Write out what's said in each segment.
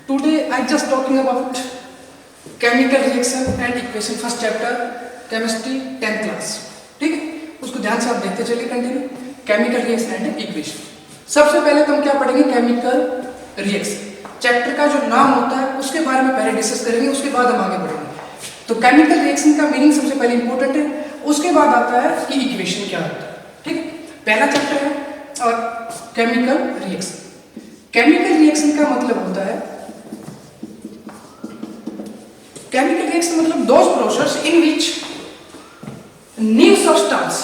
Today I just talking about chemical reaction and equation, first chapter chemistry 10th class. ठीक है, उसको ध्यान से आप देखते चलिए continue. Chemical reaction and equation. सबसे पहले तो हम क्या पढ़ेंगे, केमिकल रिएक्शन. चैप्टर का जो नाम होता है उसके बारे में पहले डिस्कस करेंगे, उसके बाद हम आगे बढ़ेंगे. तो केमिकल रिएक्शन का मीनिंग सबसे पहले इंपॉर्टेंट है, उसके बाद आता है कि इक्वेशन क्या होता है. ठीक है, पहला चैप्टर है और केमिकल रिएक्शन. केमिकल रिएक्शन का मतलब होता है, chemical reaction मतलब those process in which new substance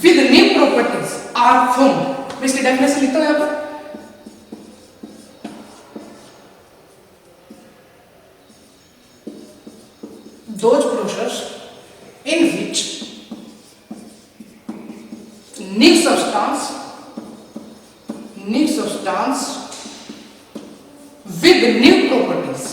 with new properties are formed. मैं इसकी डेफिनेशन लिखता हूं यहां पर. Those process in which new substance with new properties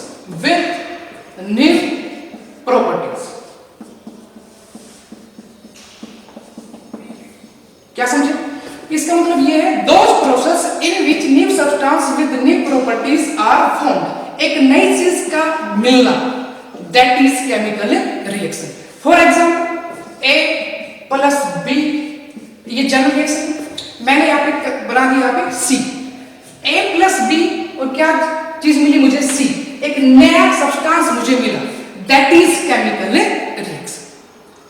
क्या समझे? इसका मतलब ये है those process in which new substance with new properties are formed. एक नई चीज का मिलना, that is chemical reaction. For example, A plus B, ये जनरल रिएक्शन. मैंने यहाँ पे बना दिया यहाँ पे C. A plus B और क्या चीज मिली मुझे? C. एक नया सब्सटेंस मुझे मिला, दैट इज केमिकल रिएक्शन.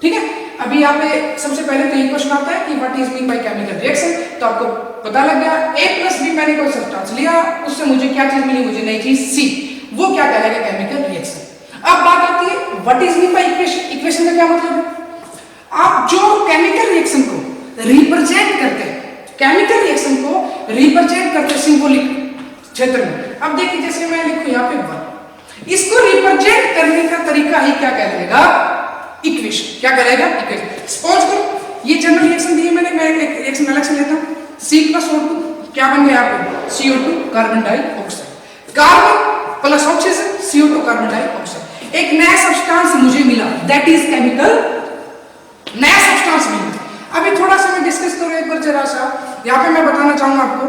ठीक है, अभी यहाँ पे सबसे पहले तो ये क्वेश्चन आता है कि what is mean by chemical reaction. तो आपको पता लग गया, A प्लस बी मैंने कोई सब्सटेंस लिया, उससे मुझे क्या चीज मिली? मुझे नई चीज C. वो क्या कहलाएगा? Chemical reaction. अब बात आती है what is mean by equation. Equation का क्या मतलब है? आप जो केमिकल रिएक्शन को रिप्रेजेंट करते हैं, केमिकल रिएक्शन को रिप्रेजेंट करते हैं सिंबॉलिक क्षेत्र में. अब देखिए, जैसे मैं लिखूं यहाँ पे 1, इसको रिप्रेजेंट करने का तरीका ही क्या कहलाएगा? इक्वेशन. क्या कहलाएगा? इक्वेशन. सपोज करो ये जनरल रिएक्शन दी है मैंने, मैं एक रिएक्शन अलग से लेता हूं. C+O2 क्या बन गया यहाँ पे? CO2 carbon dioxide. Carbon plus oxygen, CO2 carbon dioxide. एक नया सब्सटेंस मुझे मिला, दैट इज केमिकल. नया सब्सटेंस मिला. अभी थोड़ा सा मैं डिस्कस करूं एक बार जरा सा. यहाँ पे मैं बताना चाहूंगा आपको,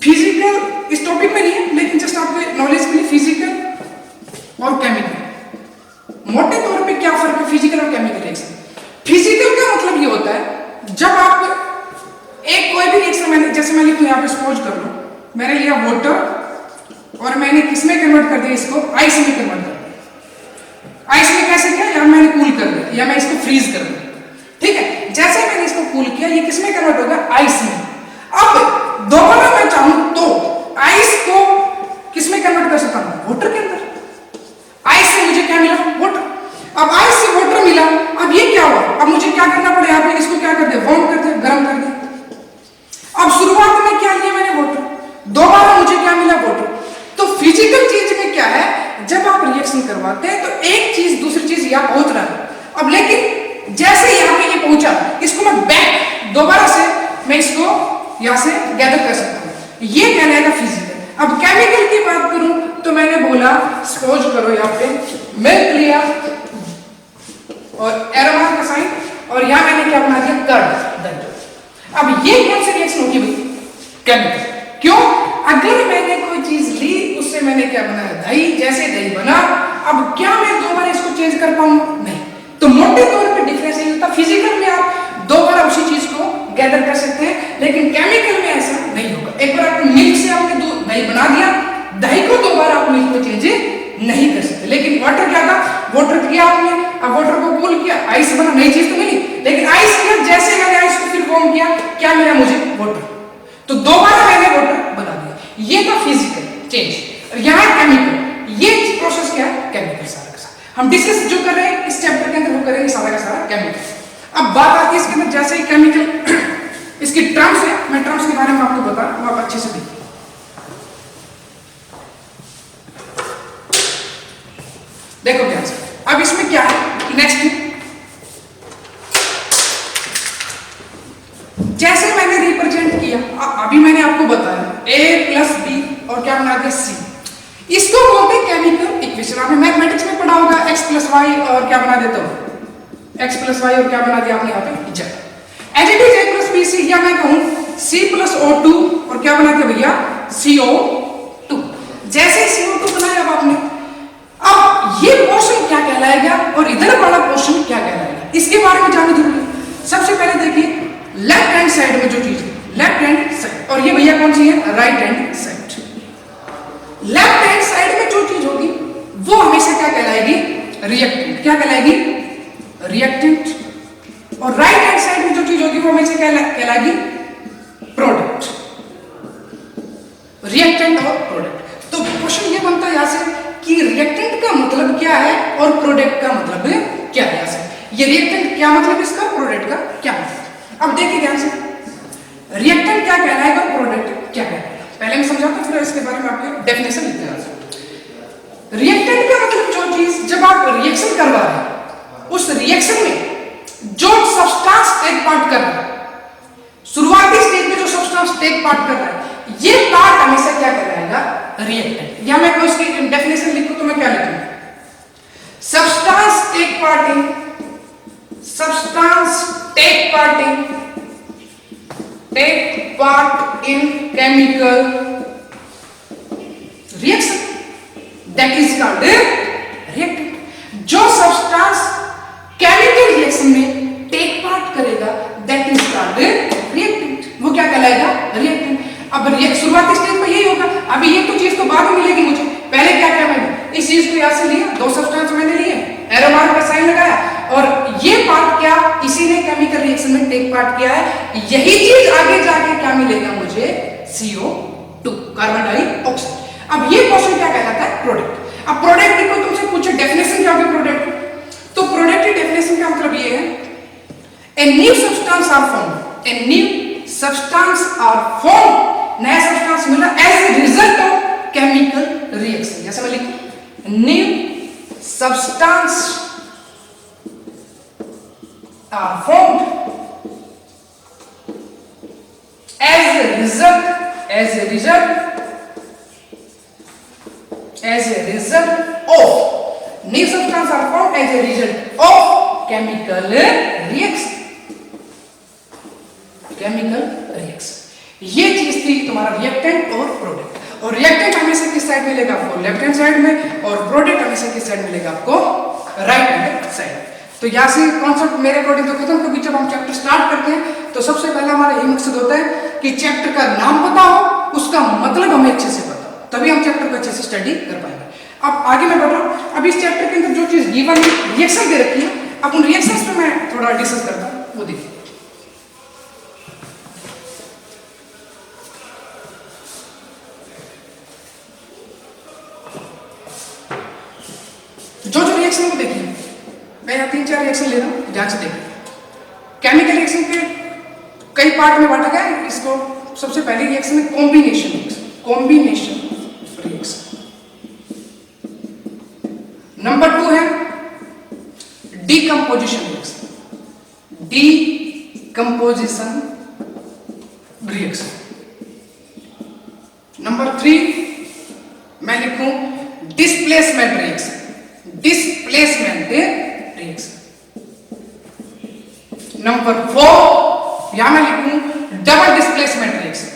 फिजिकल इस टॉपिक में नहीं है, लेकिन जस्ट आपको नॉलेज के लिए फिजिकल और केमिकल मोटे तौर पे क्या फर्क है फिजिकल और केमिकल रिएक्शन. फिजिकल का मतलब ये होता है जब आप एक कोई भी रिएक्शन, मैंने जैसे मैं लिखूं यहाँ पे, सपोज कर लो मैंने लिया वाटर और मैंने किसमें कन्वर्ट कर दिया? इसको आइस में कन्वर्ट कर दिया. आइस में कैसे किया? या मैंने कूल कर दिया या मैं इसको फ्रीज कर दिया. ठीक है, जैसे मैंने इसको कूल किया, ये किसमें कन्वर्ट होगा? आइस में. अब दोबारा मैं चाहूं तो आइस को किसमें कन्वर्ट कर सकता हूं? वाटर के अंदर. आइस से मुझे क्या मिला? वाटर. अब आइस से वाटर मिला, अब ये क्या हुआ? अब मुझे क्या करना पड़ेगा? यहाँ पे इसको क्या कर दिया? वार्म कर दिया, गर्म कर दिया. अब शुरुआत में क्या लिया मैंने? वाटर. दोबारा मुझे क्या मिला? वाटर. तो फिजिकल चीज में क्या है, जब आप रिएक्शन करवाते हैं तो एक चीज दूसरी चीज यहाँ पहुंच रहा है. अब लेकिन जैसे यहाँ पे ये पहुंचा, इसको मैं बैक दोबारा से मैं इसको यहाँ से गैदर कर सकता हूँ. ये कहलाएगा फिजिकल. अब केमिकल की बात करूं तो मैंने बोला, सपोज करो यहाँ पे मिल्क लिया और एरो मार्क का साइन, और यहाँ मैंने क्या बना दिया? कर्ड, दही. अब ये कौन सी रिएक्शन होगी भाई? केमिकल. क्यों? अगर मैंने कोई चीज ली, उससे मैंने क्या बनाया? दही. जैसे दही बना, अब क्या मैं दोबारा इसको चेंज कर पाऊंगा? नहीं. तो मोटे तौर पे डिफरेंस ये होता है. फिजिकल में आप दोबारा उसी चीज को गैदर कर सकते हैं, लेकिन केमिकल में ऐसा नहीं होगा. एक बार आपने मिल्क से आपने दही बना दिया, दही को दोबारा आप मिल्क में चेंज नहीं कर सकते. लेकिन वाटर क्या था? वाटर किया आपने, अब वाटर को कूल किया, आइस बना, नई चीज तो मिली. लेकिन आइस किया, जैसे मैंने आइस को फिर वार्म किया, क्या मिला मुझे? वाटर. तो दोबारा मैंने वाटर बना दिया. ये था फिजिकल चेंज. यहाँ केमिकल, ये प्रोसेस क्या है? केमिकल. सारा का सारा हम डिस्कस जो कर रहे हैं इस चैप्टर के अंदर, वो करेंगे सारा का सारा केमिकल. अब बात आती है इसके अंदर, जैसे ही केमिकल इसकी टर्म्स है, मैं टर्म्स के बारे में आपको बता रहा हूं, आप अच्छे से देखिए. देखो ध्यान से. अब इसमें क्या है? नेक्स्ट, जैसे मैंने रिप्रेजेंट किया, अभी मैंने आपको बताया A प्लस बी और क्या बना दिया? C. इसको बोलते हैं केमिकल इक्वेशन. आपने मैथमेटिक्स में पढ़ा होगा, x प्लस वाई और क्या बना देता हूं? x प्लस वाई और क्या बना दिया आपने यहाँ पे? z. As it is A plus B C, या मैं कहूं C प्लस O2 और क्या बना दिया भैया? CO2. और इधर वाला पोर्शन क्या कहलाएगा, इसके बारे में जानना जरूरी है। सबसे पहले देखिए लेफ्ट हैंड साइड में जो चीज है, लेफ्ट हैंड साइड, और ये भैया कौन सी है, right hand side. Left hand side में जो चीज होगी वो हमेशा क्या कहलाएगी, रिएक्टेंट। क्या कहलाएगी, रिएक्टेंट। और राइट हैंड साइड में जो चीज होगी वो हमेशा कहलाएगी प्रोडक्ट। रिएक्टेंट और प्रोडक्ट। तो क्वेश्चन ये बनता है यहां से कि रिएक्टेंट का मतलब क्या है और प्रोडक्ट का मतलब क्या है। यहां से ये रिएक्टेंट क्या मतलब इसका, प्रोडक्ट का क्या मतलब। अब देखिए ध्यान से, रिएक्टेंट क्या कहलाएगा, प्रोडक्ट क्या कहलाएगा। पहले मैं समझाता हूं, फिर इसके बारे में आपके डेफिनेशन लिखते हैं। रिएक्टेंट का मतलब जो चीज जब आप रिएक्शन करवा रहे हैं, उस रिएक्शन में जो सब्सटेंस टेक पार्ट कर रहा है, शुरुआती स्टेज में जो सब्सटेंस टेक पार्ट कर रहा है, ये पार्ट हमेशा क्या कहलाएगा, रिएक्टेंट। या मैं कोई उसकी डेफिनेशन लिखूं तो मैं क्या लिखूंगा, substance take part in, substance take part in chemical reaction, that is called reactant। जो सब्सटेंस केमिकल रिएक्शन में टेक पार्ट करेगा that is called reactant, वो क्या कहलाएगा, रिएक्टेंट। अब शुरुआती स्टेज में यही होगा। अभी ये तो चीज तो बाद में मिलेगी मुझे, पहले क्या किया मैंने, इस चीज को यहां से लिया, दो सब्सटेंस मैंने लिए, एरो मार्क का साइन लगाया, और ये पार्ट क्या, इसी ने केमिकल रिएक्शन में टेक पार्ट किया है। यही चीज आगे जाके क्या मिलेगा मुझे, CO2, कार्बन डाइऑक्साइड। अब ये क्वेश्चन क्या कहलाता है, प्रोडक्ट। अब प्रोडक्ट की कोई तुमसे पूछे डेफिनेशन क्या होगी प्रोडक्ट, तो प्रोडक्ट की डेफिनेशन का मतलब ये है, a new substance are form, a new substance are form, नया सब्सटेंस मिला as a result of chemical reaction. जैसे मैं लिखूं, new substance are formed as a result of, new substances are formed as a result of chemical reaction। ये चीज थी तुम्हारा reactant और प्रोडक्ट। और रिएक्टेंट हमेशा किस साइड मिलेगा आपको, लेफ्ट हैंड साइड में, और प्रोडक्ट हमेशा किस साइड मिलेगा आपको, राइट हैंड साइड। तो यहाँ से कॉन्सेप्ट मेरे अकॉर्डिंग तो खत्म, क्योंकि जब हम चैप्टर स्टार्ट करते हैं तो सबसे पहला हमारा यही मकसद होता है कि चैप्टर का नाम पता हो, उसका मतलब हमें अच्छे से पता हो, तभी हम चैप्टर को अच्छे से स्टडी कर पाएंगे। अब आगे मैं बढ़ रहा हूँ, अब इस चैप्टर के अंदर जो चीज गिवन रिएक्शन दे रखी है, अब उन रिएक्शंस पे मैं थोड़ा डिस्कस करता हूँ, वो देखिए। जो रिएक्शन को देखिए, मैं यहाँ 3-4 रिएक्शन ले रहा हूँ, ध्यान से देखिए। केमिकल रिएक्शन के कई पार्ट में बांटा गया है इसको। सबसे पहली रिएक्शन है कॉम्बिनेशन रिएक्शन। नंबर 2 है डीकंपोजिशन रिएक्शन। नंबर 3 मैं लिखूं डिस्प्लेसमेंट रिएक्शन। नंबर 4 यहां मैं लिखूं डबल डिस्प्लेसमेंट रिएक्शन।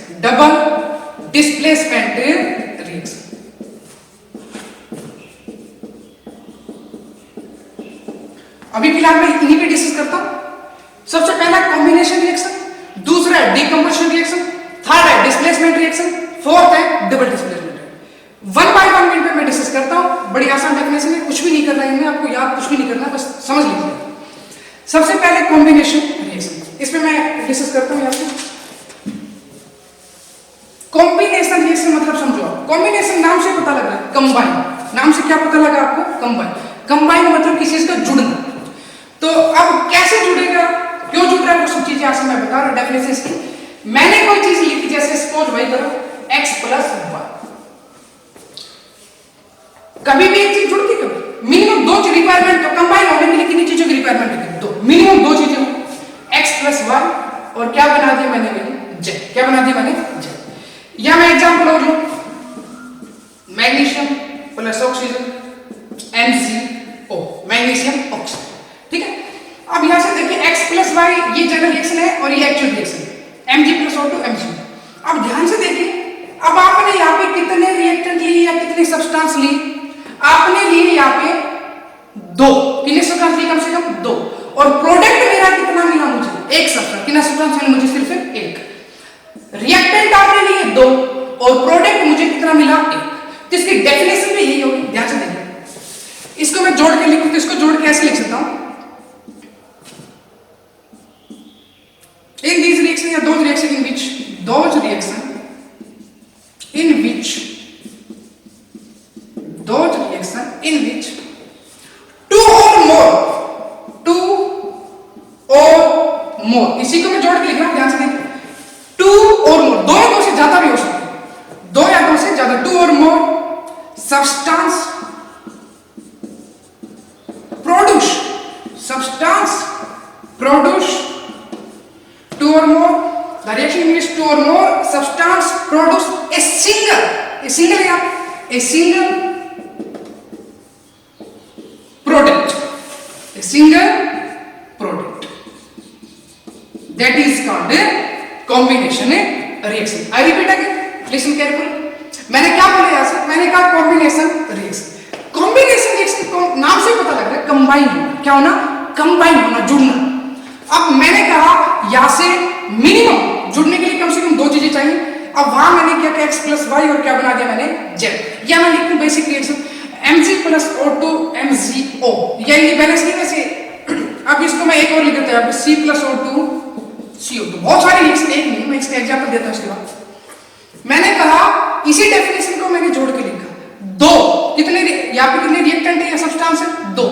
अभी फिलहाल मैं इन्हीं पे डिस्कस करता हूं। सबसे पहला कॉम्बिनेशन रिएक्शन, दूसरा है डीकंपोजिशन रिएक्शन, थर्ड है डिस्प्लेसमेंट रिएक्शन, फोर्थ है double displacement. One by one minute में मैं डिस्कस करता हूं। बड़ी आसान डेफिनेशन है, कुछ भी नहीं करना है, आपको याद कुछ भी नहीं करना, बस समझ लीजिए। सबसे पहले कॉम्बिनेशन रिएक्शन, इसमें मैं डिस्कस करता हूं। यहां पे कॉम्बिनेशन रिएक्शन मतलब समझो, कॉम्बिनेशन नाम से पता लग रहा है, कंबाइन। नाम से क्या पता लगा आपको, कंबाइन मतलब किसी चीज का जुड़ना। तो अब कैसे जुड़ेगा, क्यों जुड़ रहा है, वो सब चीजें आज मैं बता रहा हूं डेफिनेशन की। मैंने कोई चीज लिखी, जैसे सपोज भाई करो x + 1, कभी भी एक चीज जुड़ती, कभी मिनिमम 2 चीज रिक्वायरमेंट, तो कंबाइन होने के लिए कितनी चीजों की रिक्वायरमेंट है, दो, मिनिमम 2 चीजें, x + 1 और क्या बना दिया मैंने, z। क्या बना दिया मैंने, z। या मैं एग्जांपल और लूं, magnesium + oxygen MgO, magnesium oxide. ठीक है, अब यहां से देखिए x + y ये जनरल रिएक्शन है और ये एक्चुअल रिएक्शन है, Mg + O2 Mg। अब ध्यान से देखिए, अब आपने यहाँ पे कितने रिएक्टेंट लिए या कितने सब्सटेंस लिए, आपने लिए यहाँ पे 2, कितने सब्सटेंस प्रोडक्ट मुझे कितना मिला, 1। तो इसकी डेफिनेशन भी यही होगी, ध्यान से देखिए। इसको मैं जोड़ के लिखूं तो इसको जोड़ के ऐसे लिख सकता हूं, in these reaction या those reaction in which those reaction in which two or more, इसी को मैं जोड़ के लिख रहा हूं, ध्यान से देखिए, 2 or more, 2 या 2 से ज्यादा भी हो सकते हैं, 2 या 2 से ज्यादा, 2 or more substance produce 2 or more, the reaction in which 2 or more substance produce a single product, that is called a combination reaction. I repeat again, listen carefully. मैंने क्या बोला यहाँ से, मैंने कहा कॉम्बिनेशन रिएक्शन को नाम से पता लग रहा है कंबाइन, क्या होना, कंबाइन होना, जुड़ना। अब मैंने कहा यहाँ से मिनिमम जुड़ने के लिए कम से कम 2 चीजें चाहिए। अब वहां मैंने क्या किया, x + y और क्या बना दिया मैंने, z। या मैं लिखूं basic reaction Mg + O2 MgO, ये बैलेंस नहीं वैसे। अब इसको मैं एक और लिख देता हूं, C + O2 CO2। बहुत सारे रिएक्शन एक नहीं, मैं इसका एग्जांपल देता हूं। इसके बाद मैंने कहा इसी डेफिनेशन को मैंने जोड़ के लिखा, 2 कितने, यहाँ पे कितने रिएक्टेंट है या सब्सटेंस है, 2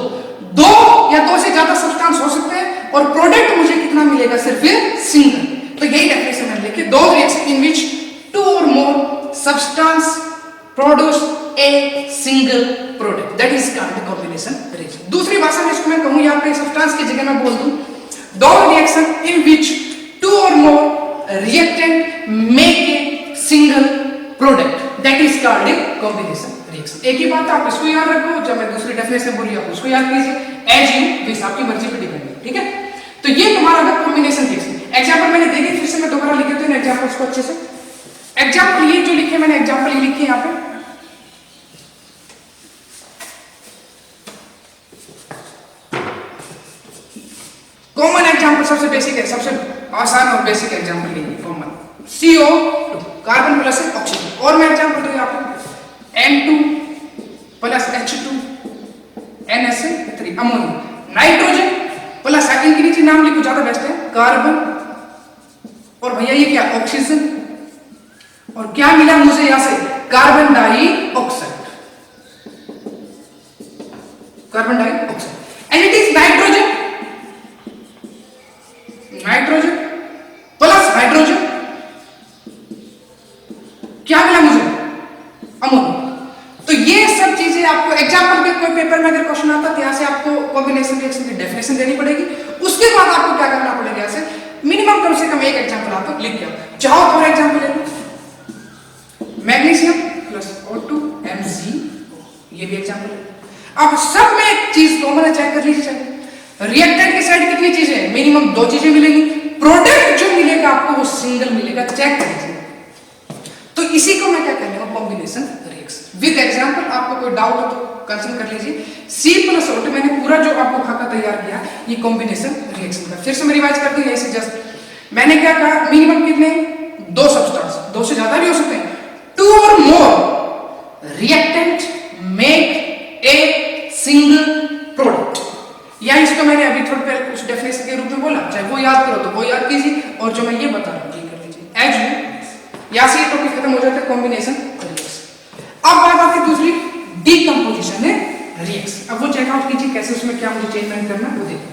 या 2 से ज्यादा सब्सटेंस हो सकते हैं, और प्रोडक्ट मुझे कितना मिलेगा, सिर्फ सिंगल। तो यही डेफिनेशन मैंने लिखी, 2 reaction in which 2 or more substance produce a single product, that is called combination reaction। दूसरी भाषा में इसको मैं कहूं, यहाँ पे सब्सटेंस की जगह मैं बोल दूं, 2 reaction in which 2 or more reactant make a single product, that is called a combination reaction। एक ही बात आप इसको याद रखो, जब मैं दूसरी डेफिनेशन बोली आप उसको याद कीजिए, एज यू विश, आपकी मर्जी पे डिपेंड है, ठीक है। तो ये तुम्हारा होगा कॉम्बिनेशन रिएक्शन। एग्जांपल मैंने देखे, फिर से मैं दोबारा लिख देता हूं एग्जांपल्स को अच्छे से। एग्जांपल ये जो लिखे मैंने, एग्जांपल ये लिखे यहाँ पे, कॉमन एग्जांपल सबसे बेसिक है, सबसे आसान और बेसिक एग्जांपल ये common, CO2 carbon plus oxygen. और मैं एग्जांपल दूं यहाँ पे N2 + H2 NH3 ammonia, nitrogen plus, second के नीचे नाम लिखो ज्यादा बेस्ट है, कार्बन, और भैया ये क्या, ऑक्सीजन, और क्या मिला मुझे यहां से, carbon dioxide and it is nitrogen plus hydrogen, क्या मिला मुझे, अमोनिया। तो ये सब चीजें आपको एग्जांपल के कोई पेपर में अगर क्वेश्चन आता है, यहां से आपको कॉम्बिनेशन रिएक्शन की डेफिनेशन देनी पड़ेगी, उसके बाद आपको क्या करना पड़ेगा, यहां से मिनिमम कम से कम एक एग्जांपल आप लिख के आओ। चाहो तो एग्जांपल ले लो, मैग्नीशियम + O2 MgO, ये भी एग्जांपल है। अब सब में एक चीज कॉमन है, चेक कर लीजिए, रिएक्टेंट की साइड कितनी चीजें हैं, मिनिमम 2 चीजें मिलेंगी, प्रोडक्ट जो मिलेगा आपको वो सिंगल मिलेगा, चेक कीजिए। तो इसी को मैं क्या कहने वाला, कॉम्बिनेशन रिएक्शन विद एग्जांपल। आपको कोई डाउट हो तो कंसर्न कर लीजिए। C + O2 मैंने पूरा जो आपको खाका तैयार किया, ये कॉम्बिनेशन रिएक्शन का। फिर से मैं रिवाइज करती हूं, ऐसे जस्ट मैंने क्या कहा, मिनिमम कितने, 2 सब्सटेंस, 2 से ज्यादा भी हो सकते हैं, 2 or more reactant make a single product। या इसको मैंने अभी थोड़ी पहले उस डेफिनेशन के रूप में बोला, चाहे वो याद करो तो वो याद कीजिए, और जो मैं ये बता रहा हूं ये कर लीजिए एज यू। यहां से ये टॉपिक खत्म हो जाता है, कॉम्बिनेशन रिएक्शन। अब बात आती है दूसरी, डीकंपोजिशन है रिएक्शन। अब वो चेकआउट कीजिए कैसे, उसमें क्या मुझे चेंजमेंट करना है वो देखिए।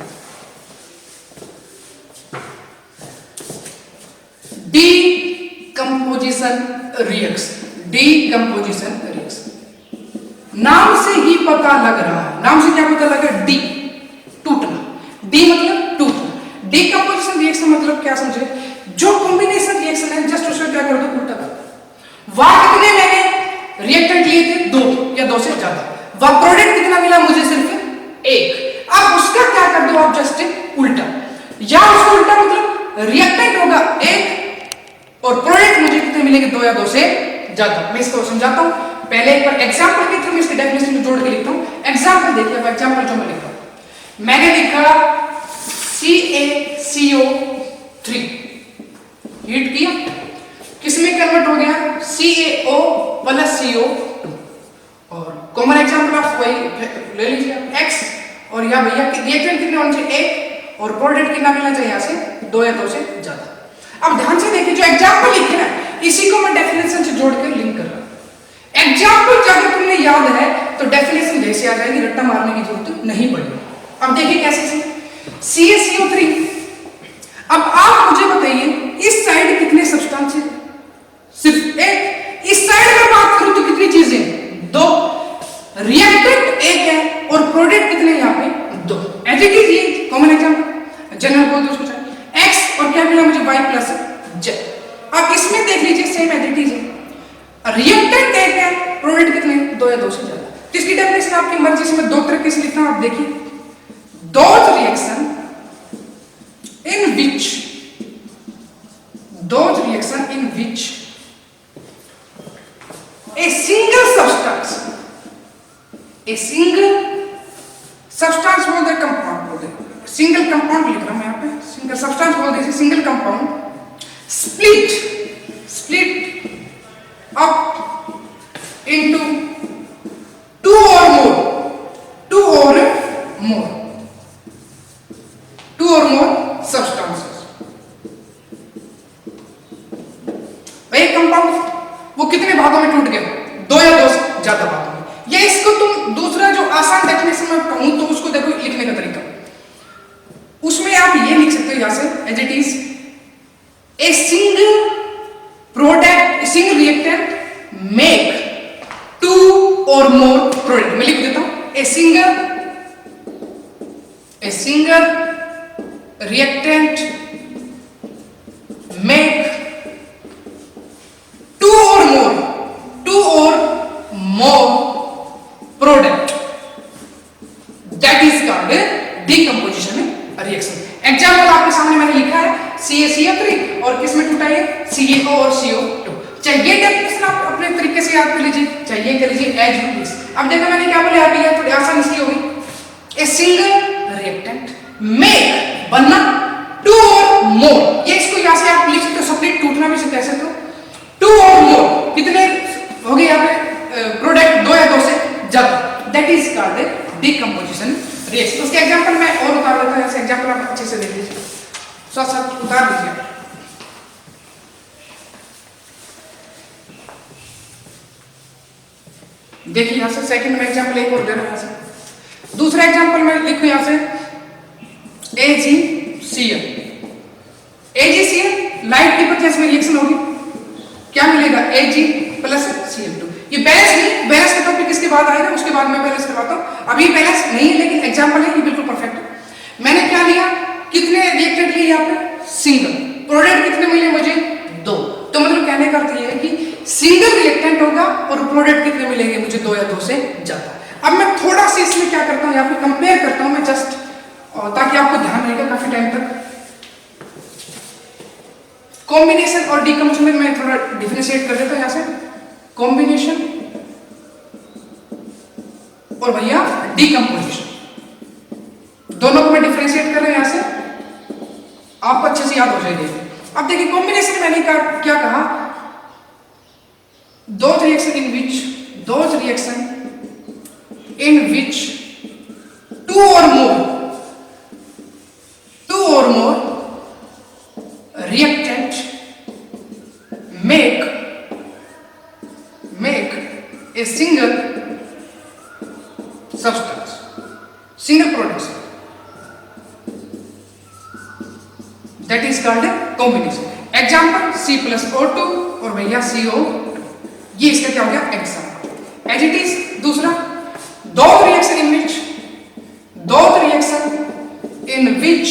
डीकंपोजिशन रिएक्शन, नाम से ही पता लग रहा है, नाम से क्या पता लगा, डी टूटना, डी मतलब टूटना। डीकंपोजिशन रिएक्शन मतलब क्या समझे, जो कॉम्बिनेशन रिएक्शन है जस्ट उसको क्या कर दो, उल्टा कर दो। वहां कितने मैंने रिएक्टेंट लिए थे, 2 या 2 से ज्यादा, वह प्रोडक्ट कितना मिला मुझे, सिर्फ 1। अब उसका क्या कर दो आप, जस्ट उल्टा, या उसको उल्टा मतलब रिएक्टेंट होगा 1 और प्रोडक्ट मुझे कितने मिलेंगे, 2 या 2 से ज्यादा। मैं इसको समझाता हूं, पहले एक बार एग्जांपल के थ्रू मैं इसके डेफिनेशन में जोड़ के लिखता हूं। एग्जांपल देखिए, अब एग्जांपल जो मैं लिखा, मैंने लिखा CaCO3, हीट किया, किसमें कन्वर्ट हो गया, CaO प्लस CO2। और कॉमन एग्जांपल आप वही ले लीजिए X, और यहाँ भैया रिएक्टेंट कितने होने चाहिए, 1, और प्रोडक्ट कितना मिलना चाहिए यहाँ से 2 या 2 से ज्यादा। अब ध्यान से देखिए, जो एग्जांपल लिखे ना इसी को मैं डेफिनेशन से जोड़कर लिंक कर रहा हूं। एग्जांपल अगर तुमने याद है तो डेफिनेशन जैसे आ जाएगी, रट्टा मारने की जरूरत नहीं पड़ेगी। अब देखिए कैसे से CaCO3। अब आप मुझे बताइए इस साइड कितने सब्सटेंस है, सिर्फ एक। इस साइड में बात करूं तो कितनी चीजें, 2। रिएक्टेंट 1 है और प्रोडक्ट कितने यहाँ पे 2। एज इट इज, ये कॉमन एग्जांपल जनरल बोलते उसको X, और क्या मिला मुझे Y प्लस Z। अब इसमें देख लीजिए सेम एज इट इज है, रिएक्टेंट 1 है, प्रोडक्ट कितने 2 या 2 से ज्यादा। तो इसकी डेफिनेशन आपकी मर्जी से मैं 2 तरीके से लिखता हूं, आप देखिए। those reaction in which a single substance बोल दे, कंपाउंड बोल दे, सिंगल कंपाउंड लिख रहा हूं यहां पे, सिंगल सब्सटेंस बोल दे, single compound split up into 2 or more substances। एक कंपाउंड वो कितने भागों में टूट गया, 2 या 2 से ज्यादा भागों में। या इसको तुम दूसरा जो आसान डेफिनेशन में कहूं तो उसको देखो लिखने का तरीका, उसमें आप ये लिख सकते हो यहां से as it is, a single reactant make 2 or more product. मैं लिख देता हूं, a single reactant make 2 or more product, that is called decomposition reaction। Example आपके सामने मैंने लिखा है CaCO3 और किसमें टूटा है, CaO और CO2। चाहिए डेफिनेशन आप अपने तरीके से याद कर लीजिए, चाहिए कर लीजिए एज इट इज। अब देखो मैंने क्या बोला, आप ये थोड़ी आसान इसलिए होगी, ए सिंगल रिएक्टेंट मेक बनना 2 or more, ये इसको यहां से आप लिख सकते हो, सप्लीट टूटना भी कह सकते हो, 2 or more कितने हो गए यहाँ पे प्रोडक्ट 2 या 2 से ज्यादा, that is called decomposition reaction. उसके एग्जांपल मैं और उतार देता हूं, ऐसे एग्जांपल आप अच्छे से देख लीजिए, साथ साथ उतार लीजिए। देखिए यहां से सेकंड में एग्जांपल एक और दे रहा हूं, यहां से दूसरा एग्जांपल मैं लिखूं यहां से AgCl। लाइट की पचास में रिएक्शन होगी, क्या मिलेगा, Ag प्लस Cl2। ये बैलेंस नहीं, बैलेंस का टॉपिक इसके बाद आएगा, उसके बाद मैं बैलेंस करवाता हूं। अभी बैलेंस नहीं है लेकिन एग्जांपल है, ये बिल्कुल परफेक्ट है। मैंने क्या लिया, कितने रिएक्टेंट लिए यहाँ पे, सिंगल, प्रोडक्ट कितने मिले मुझे 2। तो मतलब कहने का अर्थ ये है कि सिंगल रिएक्टेंट होगा और प्रोडक्ट कितने मिलेंगे मुझे 2 या 2 से ज्यादा। अब मैं थोड़ा सा इसमें क्या करता हूँ, यहाँ पे कंपेयर करता हूँ मैं जस्ट, ताकि आपको ध्यान रहेगा काफी टाइम तक। कॉम्बिनेशन और डिकम्पोजिशन में मैं थोड़ा डिफरेंशिएट कर देता हूं, यहां से कॉम्बिनेशन और भैया डिकम्पोजिशन, दोनों को मैं डिफरेंशिएट कर रहा हूं यहां से, आपको अच्छे से याद हो जाएगी। अब देखिए कॉम्बिनेशन मैंने क्या कहा, those reaction in which 2 or more reactant make a single substance, single product, that is called a combination। Example C+O2 और भैया CO, ये इसका क्या हो गया एग्जाम्पल। एज इट इज दूसरा, those reaction in which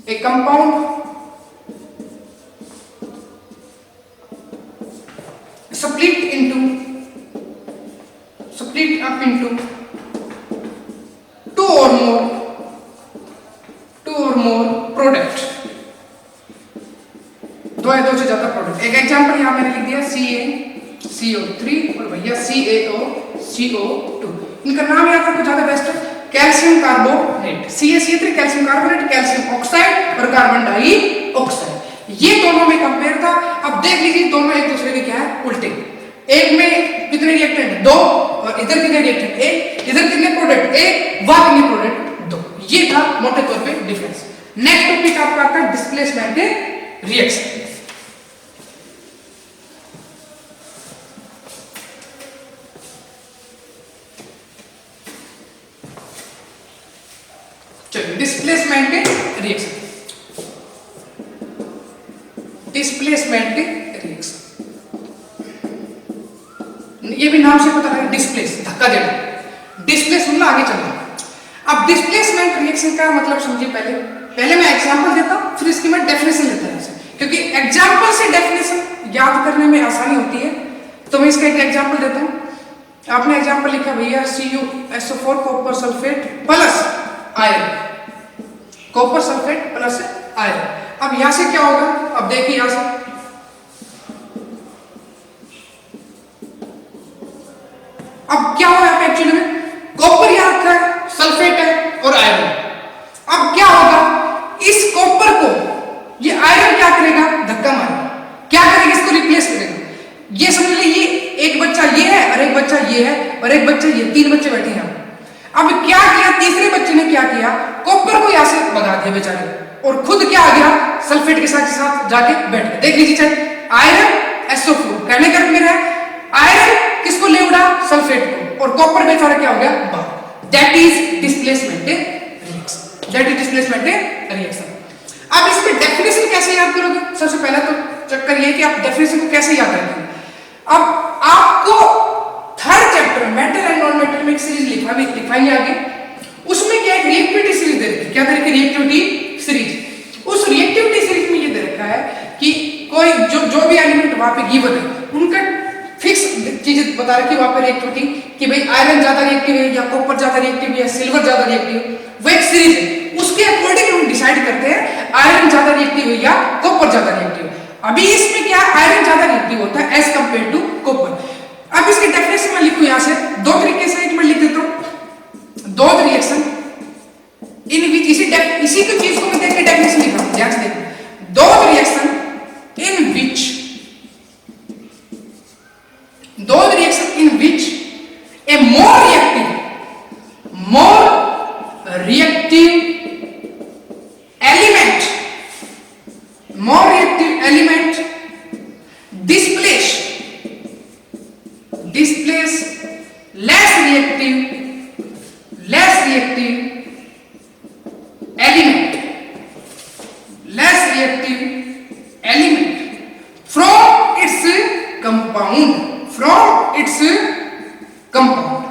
a compound split up into 2 or more product, 2 या 2 से ज्यादा प्रोडक्ट। एक एग्जांपल यहां मैंने लिख दिया CaCO3 और भैया CaO CO2। इनका नाम याद रखो ज्यादा बेस्ट है। Calcium carbonate, CaCO3 calcium carbonate, calcium oxide और कार्बन डाइऑक्साइड, ये दोनों में कंपेयर था। अब देख लीजिए दोनों एक दूसरे के क्या है, उल्टे। एक में कितने रिएक्टेंट, 2, और इधर कितने रिएक्टेंट, 1, इधर कितने प्रोडक्ट, 1, वहां कितने प्रोडक्ट, 2। ये था मोटे तौर पे डिफरेंस। नेक्स्ट टॉपिक आपका आता है डिस्प्लेसमेंट रिएक्शन। चलिए डिस्प्लेसमेंट रिएक्शन, डिस्प्लेसमेंट रिएक्शन, ये भी नाम से पता है, डिस्प्लेस धक्का देना, डिस्प्लेस मतलब आगे चलना। अब डिस्प्लेसमेंट रिएक्शन का मतलब समझिए, पहले मैं एग्जांपल देता हूं, फिर इसकी मैं डेफिनेशन लेता हूं, क्योंकि एग्जांपल से डेफिनेशन याद करने में आसानी होती है। तो मैं इसका एक एग्जांपल देता हूं। आपने एग्जांपल लिखा भैया CuSO4 copper sulphate plus iron, copper sulphate plus iron. अब यहां से क्या होगा, अब देखिए यहां से अब क्या हुआ है, एक्चुअली में कॉपर यहां रखा है, सल्फेट है और आयरन। अब क्या होगा, इस कॉपर को ये आयरन क्या करेगा, धक्का मारेगा, क्या करेगा, इसको रिप्लेस करेगा। ये समझ लीजिए एक बच्चा ये है और एक बच्चा ये है और एक बच्चा ये, 3 बच्चे बैठे हैं। अब क्या किया, तीसरे बच्चे ने क्या किया, कॉपर को यहां से भगा दिया बेचारे, और खुद क्या आ गया, सल्फेट के साथ जाके बैठ गया। देख लीजिए चाहे आयरन SO4 कहने का मेरा है, आयरन किसको ले उड़ा, सल्फेट को, और कॉपर बेचारा क्या हो गया, बाहर। That is displacement reaction, that is displacement reaction. अब इसमें डेफिनेशन कैसे याद करोगे, सबसे पहला तो चक्कर ये कि आप डेफिनेशन को कैसे याद रखेंगे। अब आपको third chapter metal and non metal में एक सीरीज लिखाएंगे आगे, उसमें क्या एक रिएक्टिविटी सीरीज दे रखी है, क्या दे रखी है, रिएक्टिविटी सीरीज। उस रिएक्टिविटी सीरीज में ये दे रखा है कि कोई जो भी एलिमेंट वहां पे गिवन है, उनका फिक्स चीज बता रखी है वहां पे रिएक्टिविटी, कि भाई आयरन ज्यादा रिएक्टिव है या कॉपर ज्यादा रिएक्टिव है या सिल्वर ज्यादा रिएक्टिव है, वो एक सीरीज है। उसके अकॉर्डिंग हम डिसाइड करते हैं आयरन ज्यादा रिएक्टिव है या कॉपर ज्यादा रिएक्टिव है। अभी इसमें क्या, आयरन ज्यादा रिएक्टिव होता है एज कंपेयर टू कॉपर। अब इसके डेफिनेशन में लिखूं, यहां से दो तरीके से मैं लिख देता हूं, दो रिएक्शन इन विच, इसी की चीज को मैं देख के डेफिनेशन लिख रहा हूं, ध्यान से देखो, दो reaction in which, those reaction in which a more reactive element displace less reactive element from its compound,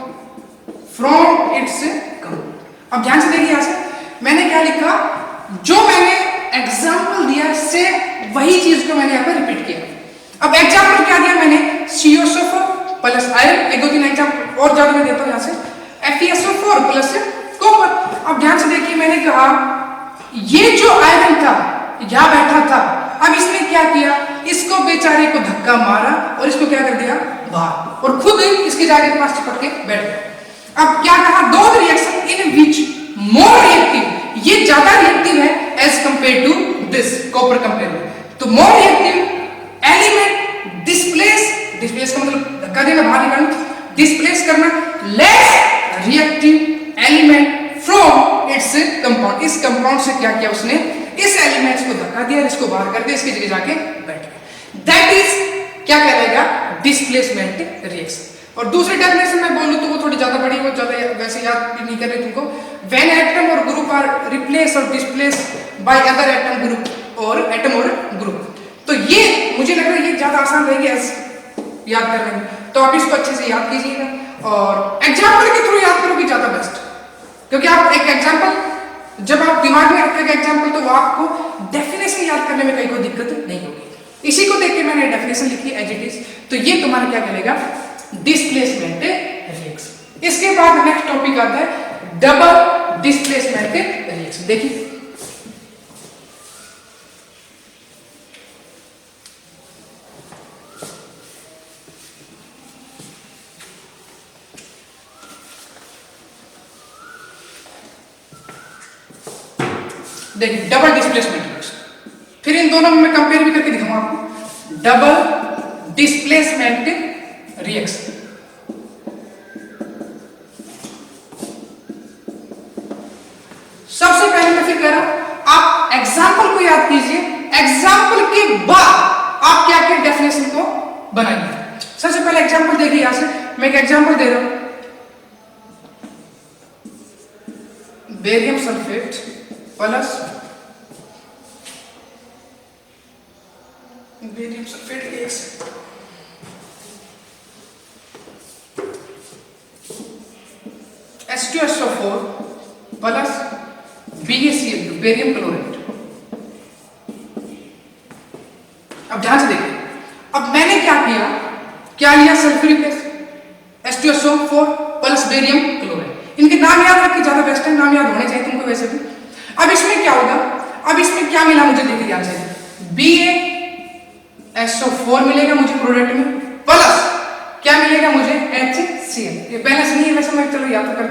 अब ध्यान से देखिए, यहां से मैंने क्या लिखा, जो मैंने एग्जांपल दिया से वही चीज को मैंने यहां पर रिपीट किया। अब एग्जांपल क्या दिया मैंने, CuSO4 प्लस आयरन, 1-2-3 एग्जांपल और ज्यादा मैं देता हूं, यहां से FeSO4 प्लस कॉपर। अब ध्यान से देखिए, मैंने कहा ये जो आयरन था यहां बैठा था, अब इसने क्या किया, इसको बेचारे को धक्का मारा और इसको क्या कर दिया, बाहर, और खुद इसके जाके पास चिपक के बैठ गया। अब क्या कहा, दो reaction in which more reactive, ये ज्यादा रिएक्टिव है as compare to this copper compare में, तो मोर रिएक्टिव एलिमेंट डिस्प्लेस का मतलब धक्का देना, बाहर निकालना, डिस्प्लेस करना less reactive element from its compound. इस कंपाउंड से क्या किया उसने, इस एलिमेंट्स को धक्का दिया, इसको बाहर कर दिया, इसकी जगह जाके बैठ गया। दैट इज क्या कहलाएगा, डिस्प्लेसमेंट रिएक्शन। और दूसरी डेफिनेशन में बोलूं तो वो थोड़ी ज्यादा बड़ी, वो ज्यादा वैसे याद नहीं कर रही तुमको, व्हेन एटम और ग्रुप आर रिप्लेस और displace by other atom group और एटम और ग्रुप। तो ये मुझे लग रहा है ये ज्यादा आसान रहेगी याद करने में, तो आप इसको अच्छे से याद कीजिएगा और एग्जाम्पल के थ्रू याद करोगे ज्यादा बेस्ट, क्योंकि आप एक एग्जाम्पल जब आप दिमाग में रखेंगे एग्जाम्पल, तो वो आपको डेफिनेशन याद करने में कहीं कोई दिक्कत नहीं होगी। इसी को देख के मैंने डेफिनेशन लिखी एज इट इज, तो ये तुम्हारा क्या कहलेगा, डिस्प्लेसमेंट रिएक्शन। इसके बाद नेक्स्ट टॉपिक आता है डबल डिस्प्लेसमेंट रिएक्शन। देखिए देखिए डबल डिस्प्लेसमेंट रिएक्शन, फिर इन दोनों में मैं कंपेयर भी करके दिखाऊंगा आपको। डबल डिस्प्लेसमेंट रिएक्शन, सबसे पहले मैं फिर कह रहा हूं आप एग्जाम्पल को याद कीजिए, एग्जाम्पल के बाद आप क्या क्या डेफिनेशन को बनाइए। सबसे पहले एग्जाम्पल देखिए, यहां से मैं एक एग्जाम्पल दे रहा हूं, barium sulphate plus barium sulphate reaction, H2SO4 plus BaCl2 barium chloride. अब ध्यान से देखिए, अब मैंने क्या किया, क्या लिया, sulphuric acid H2SO4 plus barium chloride. इनके नाम याद रखिए, ज्यादा बेस्ट है, नाम याद होने चाहिए तुमको वैसे भी। अब इसमें क्या होगा, अब इसमें क्या मिला मुझे देखिए ध्यान से, BaSO4 मिलेगा मुझे प्रोडक्ट में, प्लस क्या मिलेगा मुझे HCl। ये बैलेंस नहीं है वैसे, मैं चलो याद तो कर